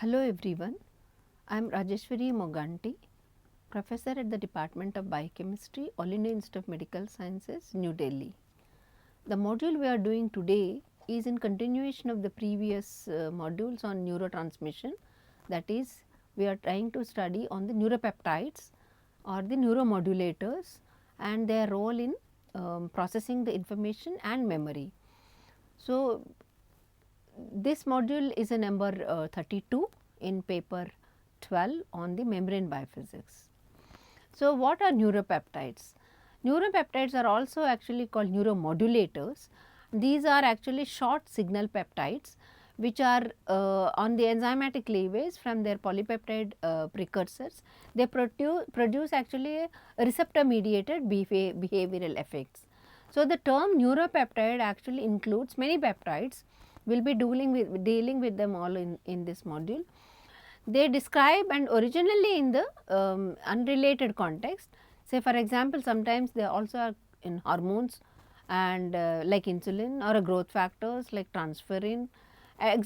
Hello everyone, I am Rajeshwari Moganty, Professor at the Department of Biochemistry, All India Institute of Medical Sciences, New Delhi. The module we are doing today is in continuation of the previous modules on neurotransmission, that is we are trying to study on the neuropeptides or the neuromodulators and their role in processing the information and memory. So, this module is a number 32 in paper 12 on the membrane biophysics. So, what are neuropeptides? Neuropeptides are also actually called neuromodulators. These are actually short signal peptides which are on the enzymatic cleavage from their polypeptide precursors. They produce actually a receptor mediated behavioral effects. So, the term neuropeptide actually includes many peptides. We will be dealing with them all in this module. They describe and originally in the unrelated context, say for example, sometimes they also are in hormones and like insulin or growth factors like transferrin, I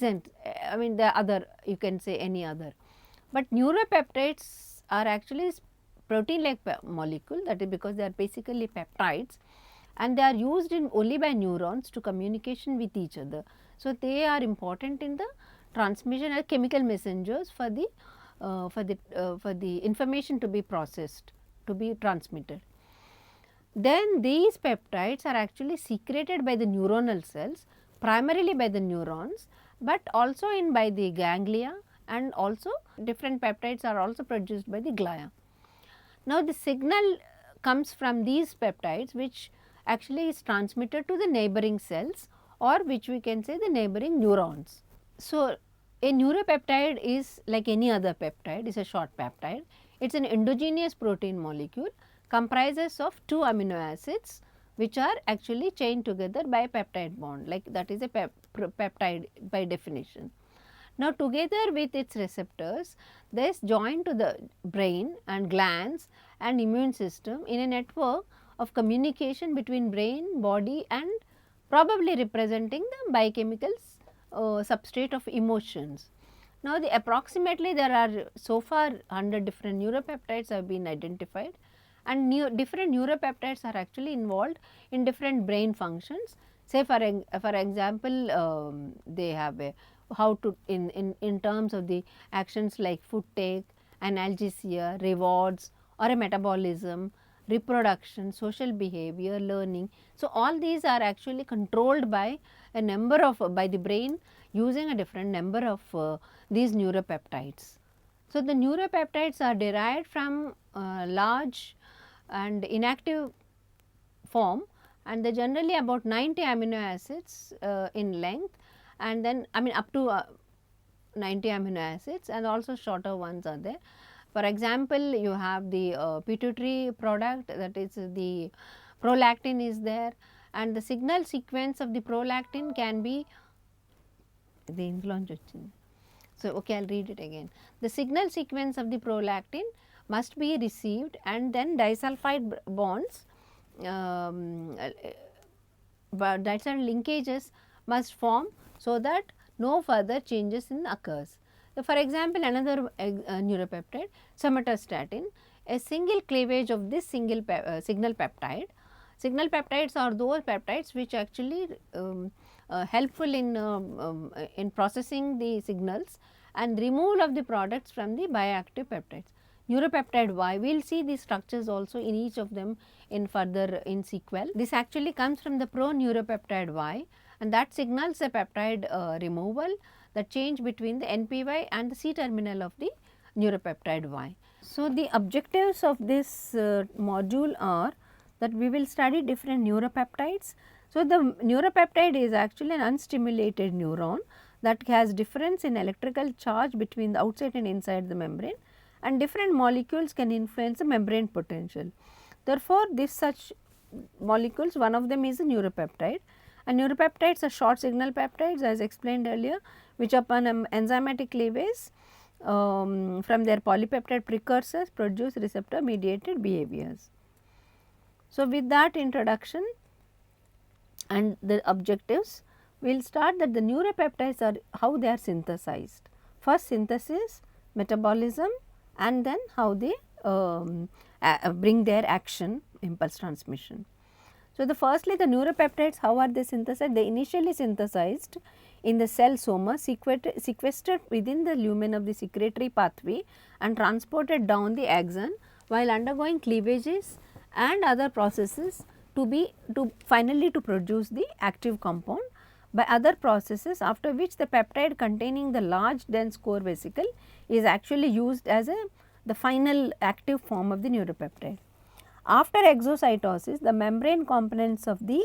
mean the other, you can say any other. But neuropeptides are actually protein like molecule, that is because they are basically peptides and they are used in only by neurons to communication with each other. So, they are important in the transmission as chemical messengers for the information to be processed, to be transmitted. Then these peptides are actually secreted by the neuronal cells, primarily by the neurons, but also in by the ganglia, and also different peptides are also produced by the glia. Now, the signal comes from these peptides which actually is transmitted to the neighboring cells or which we can say the neighboring neurons. So, a neuropeptide is like any other peptide, is a short peptide. It is an endogenous protein molecule, comprises of 2 amino acids which are actually chained together by a peptide bond, like that is a peptide by definition. Now, together with its receptors, this joined to the brain and glands and immune system in a network of communication between brain, body and probably representing the biochemical substrate of emotions. Now, approximately there are so far 100 different neuropeptides have been identified, and different neuropeptides are actually involved in different brain functions. Say for example, they have a how to in terms of the actions like food take, analgesia, rewards or a metabolism, reproduction, social behavior, learning. So, all these are actually controlled by a number of by the brain using a different number of these neuropeptides. So, the neuropeptides are derived from large and inactive form, and they generally about 90 amino acids in length, and then I mean up to 90 amino acids, and also shorter ones are there. For example, you have the pituitary product, that is the prolactin is there, and the signal sequence of the prolactin can be the influence. So, okay, I will read it again. The signal sequence of the prolactin must be received and then disulfide bonds, but disulfide linkages must form so that no further changes in occurs. So, for example, another neuropeptide somatostatin, a single cleavage of this signal peptide. Signal peptides are those peptides which actually helpful in processing the signals and removal of the products from the bioactive peptides. Neuropeptide Y, we will see the structures also in each of them in further in sequel. This actually comes from the pro-neuropeptide Y, and that signals the peptide removal, the change between the NPY and the C terminal of the neuropeptide Y. So, the objectives of this module are that we will study different neuropeptides. So, the neuropeptide is actually an unstimulated neuron that has difference in electrical charge between the outside and inside the membrane, and different molecules can influence the membrane potential. Therefore, this such molecules, one of them is a neuropeptide, and neuropeptides are short signal peptides as explained earlier, which upon enzymatic cleavage from their polypeptide precursors produce receptor mediated behaviors. So, with that introduction and the objectives, we will start that the neuropeptides are how they are synthesized. first synthesis, metabolism, and then how they bring their action, impulse transmission. So, firstly the neuropeptides, how are they synthesized? They initially synthesized in the cell soma, sequestered within the lumen of the secretory pathway and transported down the axon while undergoing cleavages and other processes to finally to produce the active compound by other processes, after which the peptide containing the large dense core vesicle is actually used as the final active form of the neuropeptide. After exocytosis, the membrane components of the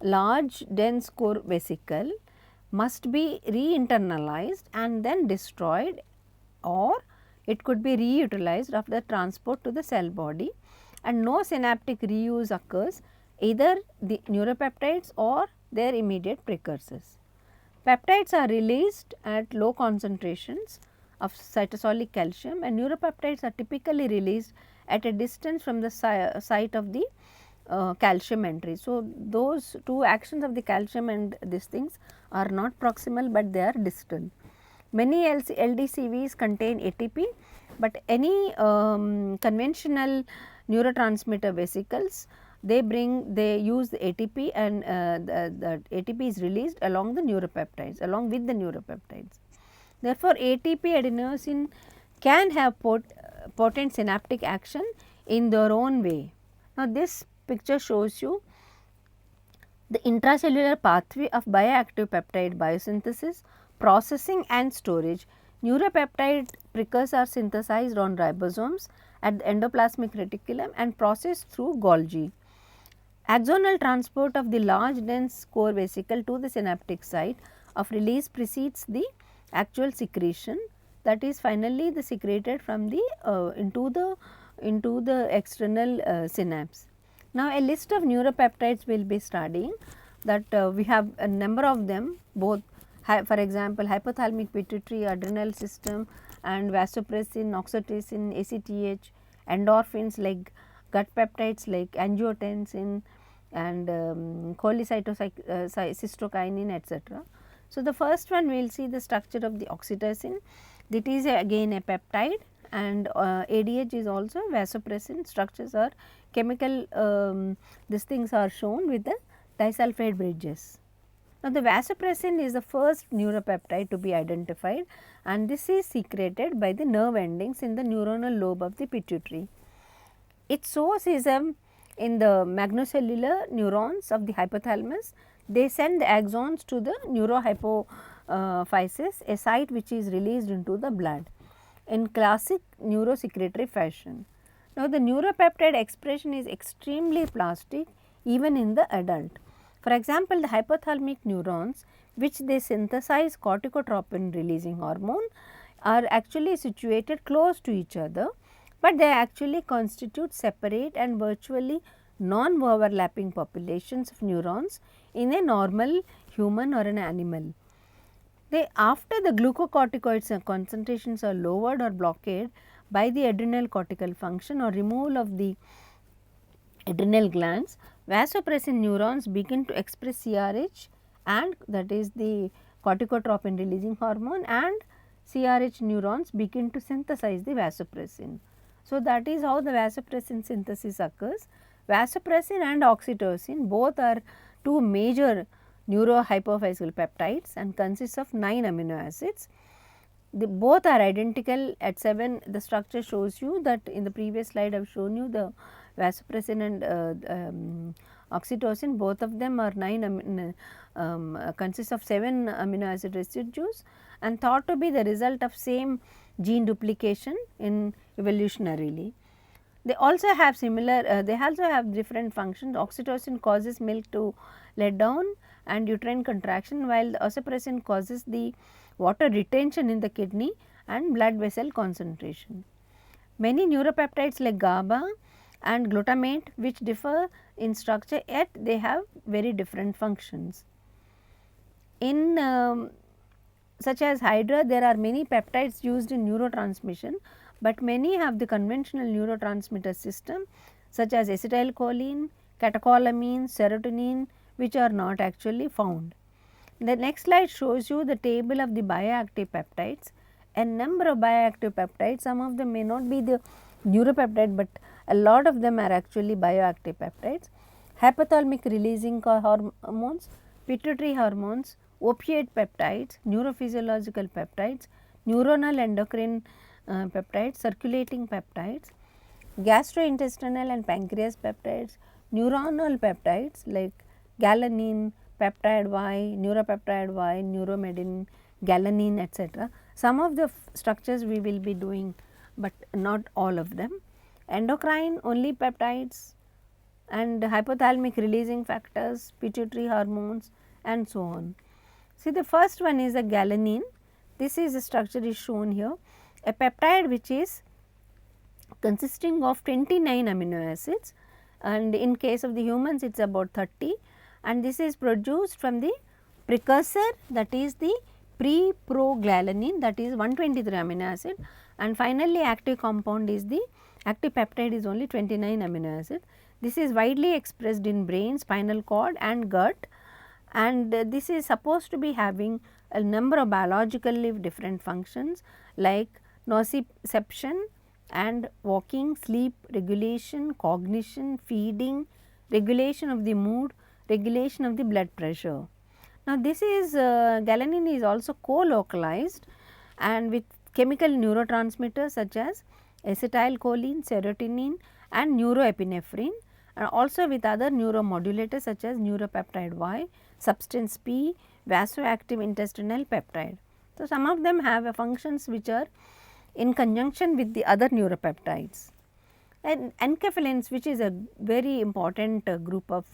large dense core vesicle must be re-internalized and then destroyed, or it could be reutilized after transport to the cell body, and no synaptic reuse occurs, either the neuropeptides or their immediate precursors. Peptides are released at low concentrations of cytosolic calcium, and neuropeptides are typically released at a distance from the site of the calcium entry. So, those two actions of the calcium and these things are not proximal, but they are distal. Many LDCVs contain ATP, but any conventional neurotransmitter vesicles, they use the ATP, and the ATP is released along the neuropeptides, along with the neuropeptides. Therefore, ATP adenosine can have potent synaptic action in their own way. Now, this picture shows you the intracellular pathway of bioactive peptide biosynthesis, processing and storage. Neuropeptide precursors are synthesized on ribosomes at the endoplasmic reticulum and processed through Golgi. Axonal transport of the large dense core vesicle to the synaptic site of release precedes the actual secretion, that is finally the secreted from the into the external synapse. Now, a list of neuropeptides we will be studying, that we have a number of them, both for example, hypothalamic pituitary, adrenal system, and vasopressin, oxytocin, ACTH, endorphins like gut peptides like angiotensin and cholecystokinin, etc. So, the first one we will see the structure of the oxytocin. That is again a peptide, and ADH is also vasopressin. Structures are chemical, these things are shown with the disulfide bridges. Now, the vasopressin is the first neuropeptide to be identified, and this is secreted by the nerve endings in the neuronal lobe of the pituitary. Its source is in the magnocellular neurons of the hypothalamus. They send the axons to the neurohypophysis, a site which is released into the blood in classic neurosecretory fashion. Now, the neuropeptide expression is extremely plastic even in the adult. For example, the hypothalamic neurons, which they synthesize corticotropin releasing hormone, are actually situated close to each other, but they actually constitute separate and virtually non-overlapping populations of neurons in a normal human or an animal. After the glucocorticoids concentrations are lowered or blockade by the adrenal cortical function or removal of the adrenal glands, vasopressin neurons begin to express CRH, and that is the corticotropin releasing hormone, and CRH neurons begin to synthesize the vasopressin. So, that is how the vasopressin synthesis occurs. Vasopressin and oxytocin both are two major neurohypophyseal peptides and consists of 9 amino acids. Both are identical at 7. The structure shows you that in the previous slide I have shown you the vasopressin and oxytocin, both of them are consist of 7 amino acid residues and thought to be the result of same gene duplication in evolutionarily. They also have similar, they also have different functions. Oxytocin causes milk to let down and uterine contraction, while the vasopressin causes the water retention in the kidney and blood vessel concentration. Many neuropeptides like GABA and glutamate, which differ in structure, yet they have very different functions. In such as Hydra, there are many peptides used in neurotransmission, but many have the conventional neurotransmitter system such as acetylcholine, catecholamine, serotonin, which are not actually found. The next slide shows you the table of the bioactive peptides. a number of bioactive peptides. Some of them may not be the neuropeptide, but a lot of them are actually bioactive peptides. Hypothalamic releasing hormones, pituitary hormones, opioid peptides, neurophysiological peptides, neuronal endocrine peptides, circulating peptides, gastrointestinal and pancreas peptides, neuronal peptides like galanine, peptide Y, neuropeptide Y, neuromedin, galanine, etc. Some of the structures we will be doing, but not all of them. Endocrine only peptides and hypothalamic releasing factors, pituitary hormones and so on. See, the first one is a galanine. This is the structure is shown here, a peptide which is consisting of 29 amino acids, and in case of the humans it is about 30, and this is produced from the precursor, that is the pre-progalanine, that is 123 amino acid, and finally active compound is the active peptide is only 29 amino acid. This is widely expressed in brain, spinal cord and gut, and this is supposed to be having a number of biologically different functions like nociception and walking, sleep, regulation, cognition, feeding, regulation of the mood, regulation of the blood pressure. Now, this is galanine is also co-localized and with chemical neurotransmitters such as acetylcholine, serotonin and neuroepinephrine, and also with other neuromodulators such as neuropeptide Y, substance P, vasoactive intestinal peptide. So, some of them have functions which are in conjunction with the other neuropeptides. And enkephalins, which is a very important group of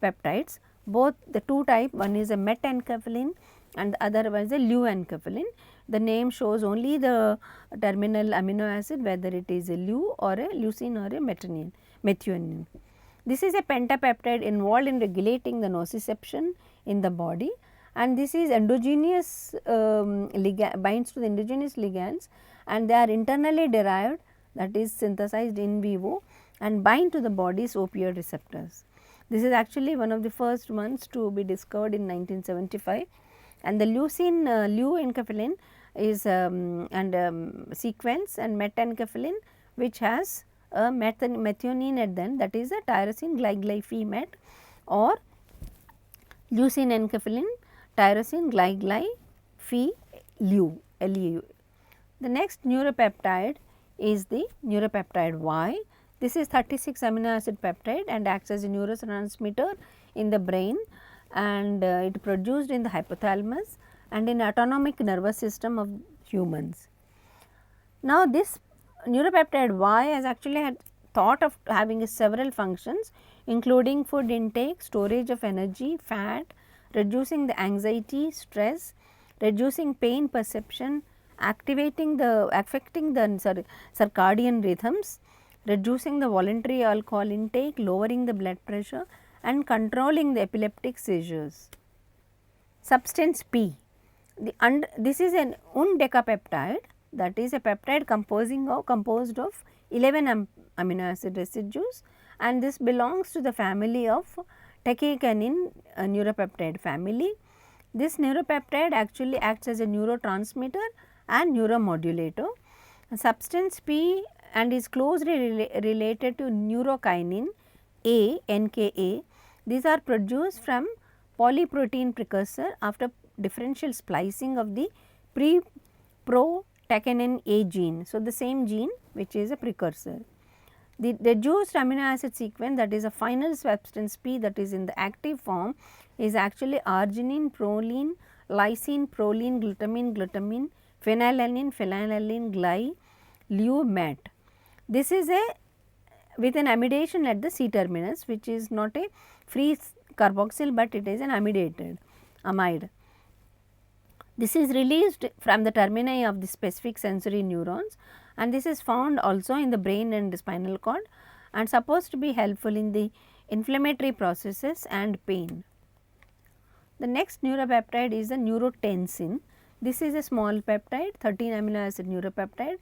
peptides, both the two type, one is a metenkephalin and the other one is a leuenkephalin. The name shows only the terminal amino acid, whether it is a leu or a leucine or a methionine. This is a pentapeptide involved in regulating the nociception in the body, and this is endogenous binds to the endogenous ligands, and they are internally derived, that is synthesized in vivo and bind to the body's opioid receptors. This is actually one of the first ones to be discovered in 1975, and the leucine leuenkephalin is sequence, and metenkephalin which has a methionine at the end, that is a tyrosine glyph or leucine enkephalin tyrosine glyph LEU. The next neuropeptide is the neuropeptide Y. This is 36 amino acid peptide and acts as a neurotransmitter in the brain, and it produced in the hypothalamus and in autonomic nervous system of humans. Now, this neuropeptide Y has actually had thought of having several functions, including food intake, storage of energy, fat, reducing the anxiety, stress, reducing pain perception, affecting the circadian rhythms, reducing the voluntary alcohol intake, lowering the blood pressure and controlling the epileptic seizures. Substance P, this is an undecapeptide, that is a peptide composed of 11 amino acid residues, and this belongs to the family of tachycanin neuropeptide family. This neuropeptide actually acts as a neurotransmitter and neuromodulator. Substance P and is closely related to neurokinin A, NKA. These are produced from polyprotein precursor after differential splicing of the pro-tachycanin A gene. So, the same gene which is a precursor. The reduced amino acid sequence, that is a final substance P, that is in the active form, is actually arginine, proline, lysine, proline, glutamine, phenylalanine, leu-met. This is a with an amidation at the C terminus, which is not a free carboxyl, but it is an amide. This is released from the termini of the specific sensory neurons, and this is found also in the brain and the spinal cord and supposed to be helpful in the inflammatory processes and pain. The next neuropeptide is the neurotensin. This is a small peptide, 13 amino acid neuropeptide.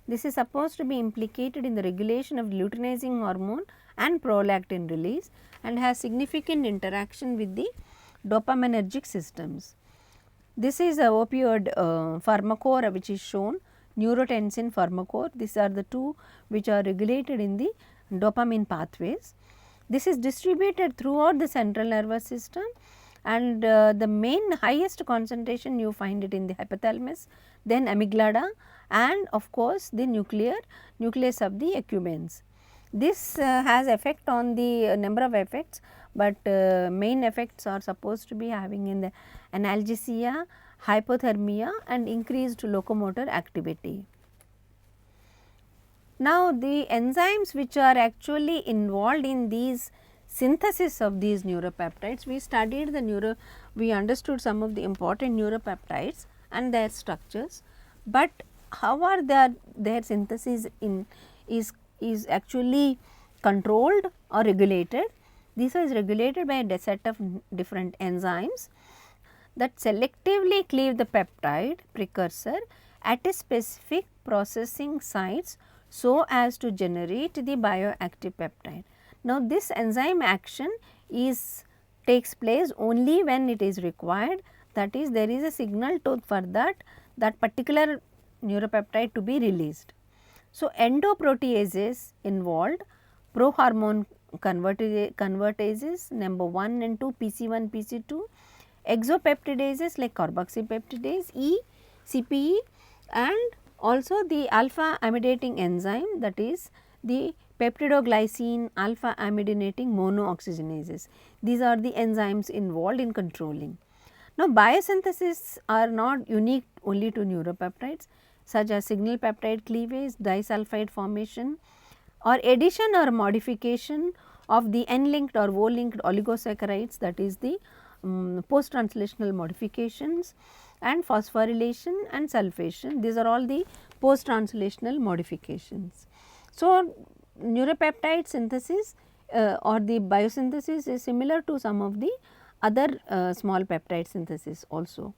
This is supposed to be implicated in the regulation of luteinizing hormone and prolactin release and has significant interaction with the dopaminergic systems. This is a opioid pharmacore which is shown, neurotensin pharmacore. These are the two which are regulated in the dopamine pathways. This is distributed throughout the central nervous system, and the main highest concentration you find it in the hypothalamus, then amygdala, and of course, the nucleus of the accumbens. This has effect on the number of effects, but main effects are supposed to be having in the analgesia, hypothermia and increased locomotor activity. Now, the enzymes which are actually involved in these synthesis of these neuropeptides, we studied we understood some of the important neuropeptides and their structures, but how are their synthesis is actually controlled or regulated. This is regulated by a set of different enzymes that selectively cleave the peptide precursor at a specific processing sites so as to generate the bioactive peptide. Now, this enzyme action takes place only when it is required, that is there is a signal for that particular neuropeptide to be released. So, endoproteases involved, prohormone convertases number 1 and 2, PC1, PC2, exopeptidases like carboxypeptidase, CPE, and also the alpha amidating enzyme, that is the peptidoglycine alpha amidating monooxygenases. These are the enzymes involved in controlling. Now, biosynthesis are not unique only to neuropeptides, such as signal peptide cleavage, disulfide formation, or addition or modification of the N-linked or O-linked oligosaccharides, that is the post-translational modifications, and phosphorylation and sulfation. These are all the post-translational modifications. So, neuropeptide synthesis or the biosynthesis is similar to some of the other small peptide synthesis also.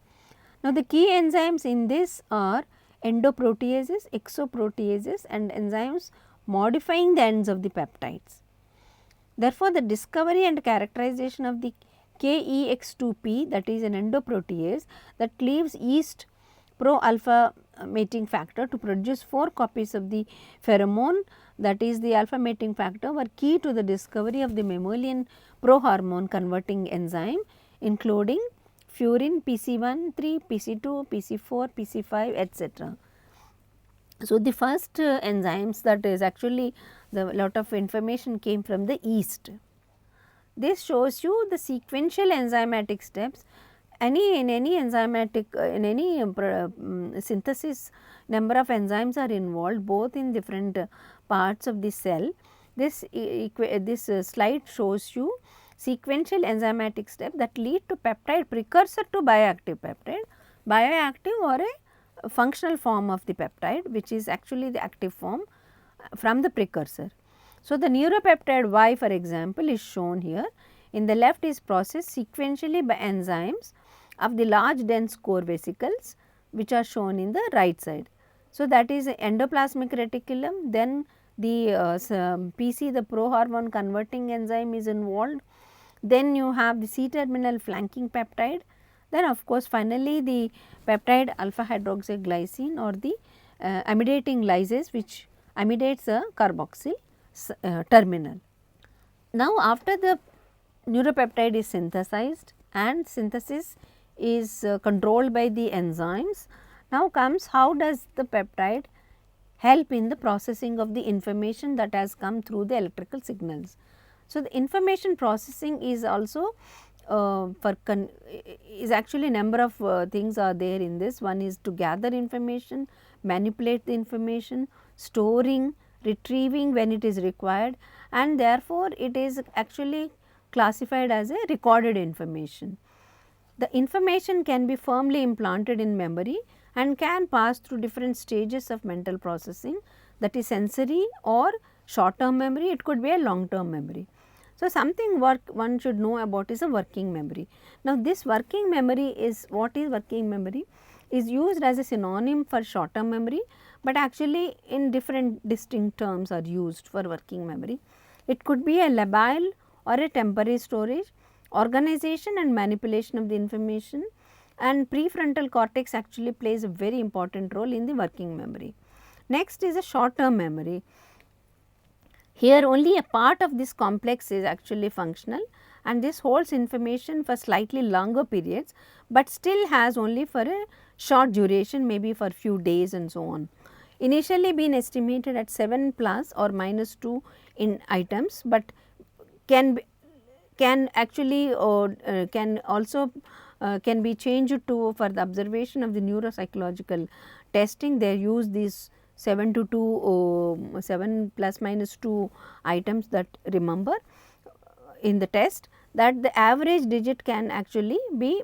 Now, the key enzymes in this are endoproteases, exoproteases and enzymes modifying the ends of the peptides. Therefore, the discovery and characterization of the KEX2P, that is an endoprotease that cleaves yeast pro-alpha mating factor to produce 4 copies of the pheromone, that is the alpha mating factor, were key to the discovery of the mammalian prohormone converting enzyme, including furin, PC1, 3, PC2, PC4, PC5, etc. So, the first enzymes, that is actually the lot of information came from the yeast. This shows you the sequential enzymatic steps. In any enzymatic in any synthesis, number of enzymes are involved both in different parts of the cell. This slide shows you sequential enzymatic step that lead to peptide precursor to bioactive peptide, bioactive or a functional form of the peptide, which is actually the active form from the precursor. So, the neuropeptide Y, for example, is shown here. In the left is processed sequentially by enzymes of the large dense core vesicles, which are shown in the right side. So, that is endoplasmic reticulum, then the PC, the prohormone converting enzyme is involved, then you have the C-terminal flanking peptide, then of course, finally, the peptide alpha hydroxyglycine or the amidating lysase, which amidates the carboxyl terminal. Now, after the neuropeptide is synthesized and synthesis is controlled by the enzymes, now comes how does the peptide help in the processing of the information that has come through the electrical signals. So, the information processing is also is actually number of things are there in this. One is to gather information, manipulate the information, storing, retrieving when it is required, and therefore, it is actually classified as a recorded information. The information can be firmly implanted in memory and can pass through different stages of mental processing, that is sensory or short term memory, it could be a long term memory. So, something one should know about is a working memory. Now, this working memory is what is working memory is used as a synonym for short term memory, but actually in different distinct terms are used for working memory. It could be a labile or a temporary storage, organization and manipulation of the information, and prefrontal cortex actually plays a very important role in the working memory. Next is a short term memory. Here only a part of this complex is actually functional, and this holds information for slightly longer periods, but still has only for a short duration, maybe for few days and so on. Initially been estimated at 7 plus or minus 2 in items, but can be, can actually can also can be changed to for the observation of the neuropsychological testing. They use these 7 to 2 7 plus minus 2 items that remember in the test, that the average digit can actually be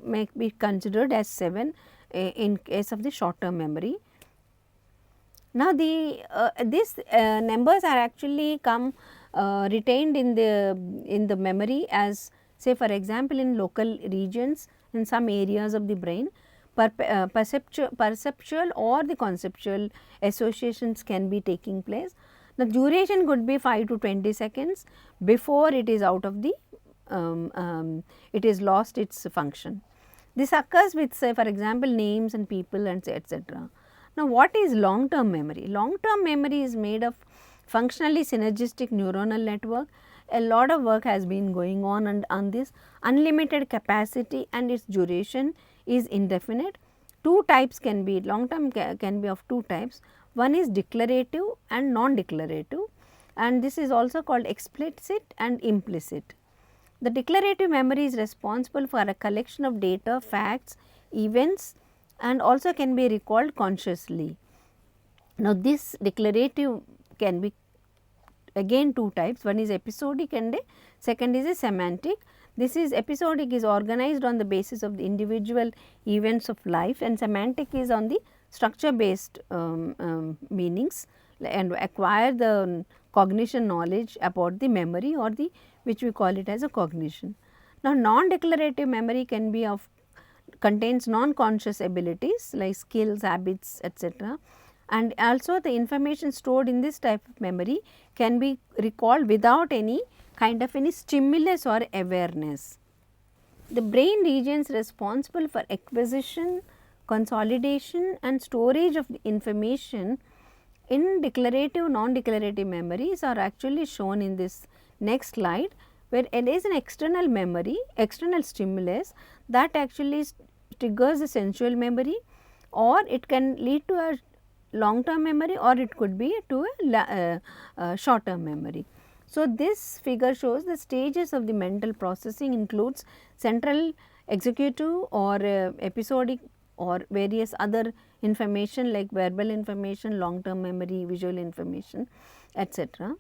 considered as 7 in case of the short term memory. Now, these numbers are actually come retained in the memory as, say for example, in local regions in some areas of the brain. Perceptual or the conceptual associations can be taking place. The duration could be 5 to 20 seconds before it is out of the it is lost its function. This occurs with, say for example, names and people and etc. Now, what is long term memory? Long term memory is made of functionally synergistic neuronal network. A lot of work has been going on and on this. Unlimited capacity and its duration is indefinite. Two types can be, long term can be of two types. One is declarative and non-declarative, and this is also called explicit and implicit. The declarative memory is responsible for a collection of data, facts, events, and also can be recalled consciously. Now, this declarative can be again two types, one is episodic and second is a semantic. This is episodic is organized on the basis of the individual events of life, and semantic is on the structure based meanings and acquire the cognition knowledge about the memory or the which we call it as a cognition. Now, non-declarative memory can be of contains non-conscious abilities like skills, habits, etc. And also the information stored in this type of memory can be recalled without any kind of any stimulus or awareness. The brain regions responsible for acquisition, consolidation and storage of the information in declarative, non-declarative memories are actually shown in this next slide, where it is an external memory, external stimulus that actually triggers the sensual memory, or it can lead to a long term memory, or it could be to a short term memory. So, this figure shows the stages of the mental processing includes central, executive or episodic or various other information like verbal information, long term memory, visual information, etc.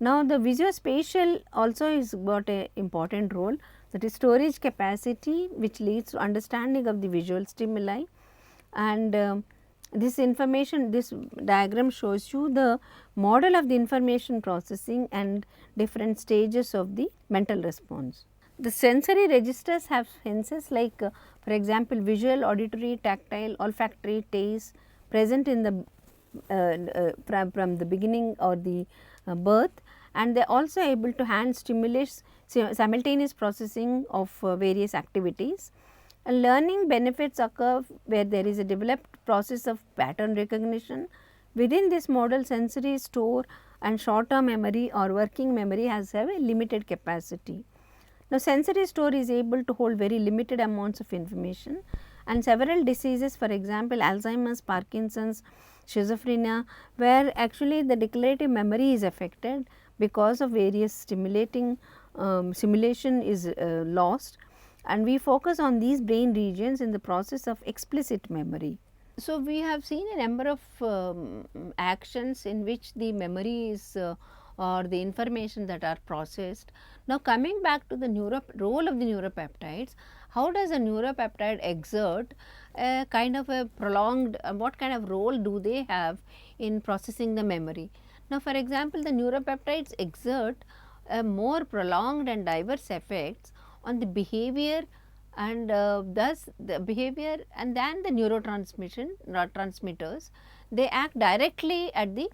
Now, the visuospatial also is got a important role, that is storage capacity which leads to understanding of the visual stimuli, and this information, this diagram shows you the model of the information processing and different stages of the mental response. The sensory registers have senses like for example, visual, auditory, tactile, olfactory, taste present in the from the beginning or the birth, and they are also able to hand stimulate simultaneous processing of various activities. Learning benefits occur where there is a developed process of pattern recognition. Within this model, sensory store and short term memory or working memory has a limited capacity. Now, sensory store is able to hold very limited amounts of information, and several diseases, for example, Alzheimer's, Parkinson's, schizophrenia, where actually the declarative memory is affected because of various stimulation is lost, and we focus on these brain regions in the process of explicit memory. So, we have seen a number of actions in which the memory is or the information that are processed. Now, coming back to the role of the neuropeptides, how does a neuropeptide exert a kind of a prolonged, what kind of role do they have in processing the memory? Now, for example, the neuropeptides exert a more prolonged and diverse effects on the behavior, and thus the behavior and then the neurotransmitters, they act directly at the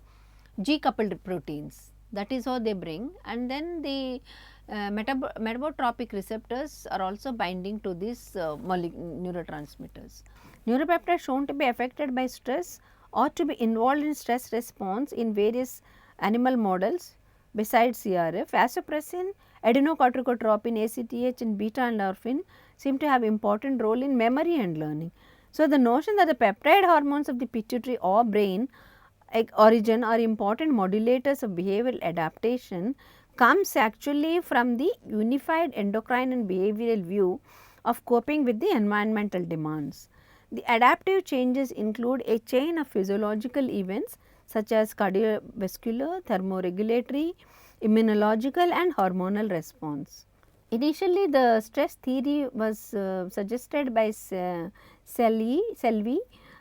G coupled proteins, that is how they bring, and then the metabotropic receptors are also binding to these neurotransmitters. Neuropeptides shown to be affected by stress or to be involved in stress response in various animal models besides CRF. Vasopressin, adenocorticotropin, ACTH and beta endorphin seem to have important role in memory and learning. So, the notion that the peptide hormones of the pituitary or brain origin are important modulators of behavioral adaptation comes actually from the unified endocrine and behavioral view of coping with the environmental demands. The adaptive changes include a chain of physiological events such as cardiovascular, thermoregulatory, immunological and hormonal response. Initially, the stress theory was suggested by Selvi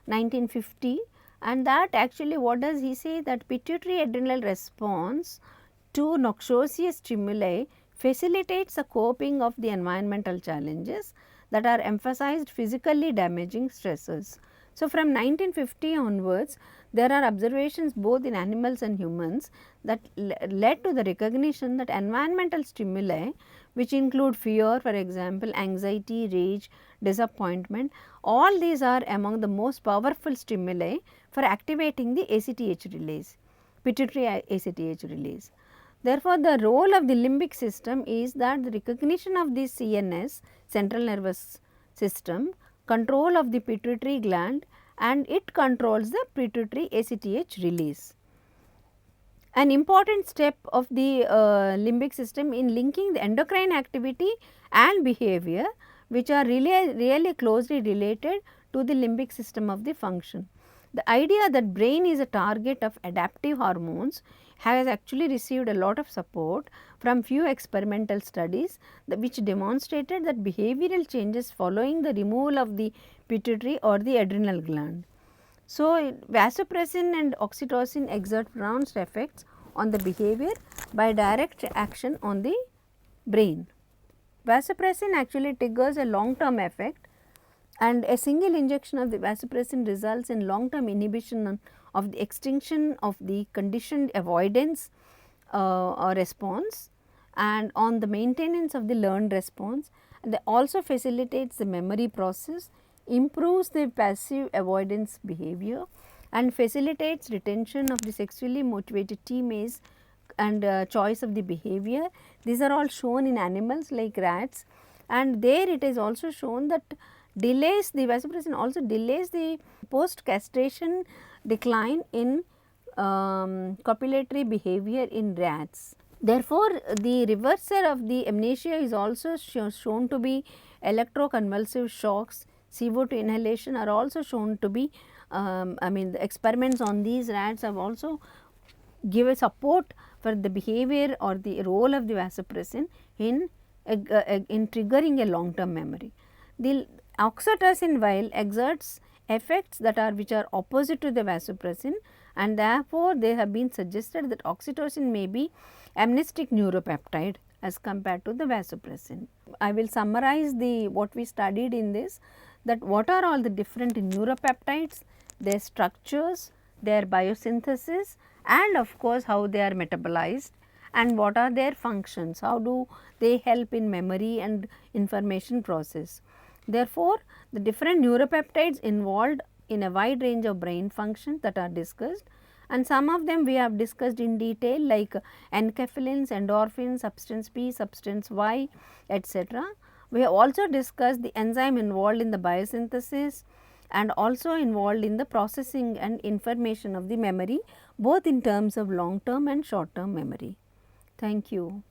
1950, and that actually what does he say, that pituitary adrenal response to noxious stimuli facilitates the coping of the environmental challenges that are emphasized physically damaging stressors. So, from 1950 onwards, there are observations both in animals and humans that led to the recognition that environmental stimuli, which include fear, for example, anxiety, rage, disappointment, all these are among the most powerful stimuli for activating the ACTH release, pituitary ACTH release. Therefore, the role of the limbic system is that the recognition of the CNS, central nervous system, control of the pituitary gland, and it controls the pituitary ACTH release. An important step of the limbic system in linking the endocrine activity and behavior, which are really closely related to the limbic system of the function. The idea that brain is a target of adaptive hormones has actually received a lot of support from few experimental studies which demonstrated that behavioral changes following the removal of the pituitary or the adrenal gland. So, vasopressin and oxytocin exert pronounced effects on the behavior by direct action on the brain. Vasopressin actually triggers a long term effect, and a single injection of the vasopressin results in long term inhibition of the extinction of the conditioned avoidance response and on the maintenance of the learned response, and they also facilitates the memory process, improves the passive avoidance behavior and facilitates retention of the sexually motivated teammates and choice of the behavior. These are all shown in animals like rats, and there it is also shown that delays the vasopressin also delays the post castration decline in copulatory behavior in rats. Therefore, the reverser of the amnesia is also shown to be electroconvulsive shocks, CO2 inhalation are also shown to be the experiments on these rats have also given support for the behavior or the role of the vasopressin in triggering a long term memory. The oxytocin while exerts effects that are which are opposite to the vasopressin, and therefore, they have been suggested that oxytocin may be amnestic neuropeptide as compared to the vasopressin. I will summarize the what we studied in this, that what are all the different neuropeptides, their structures, their biosynthesis, and of course, how they are metabolized and what are their functions, how do they help in memory and information process. Therefore, the different neuropeptides involved in a wide range of brain functions that are discussed, and some of them we have discussed in detail like enkephalins, endorphins, substance P, substance Y, etc. We have also discussed the enzyme involved in the biosynthesis and also involved in the processing and information of the memory, both in terms of long term and short term memory. Thank you.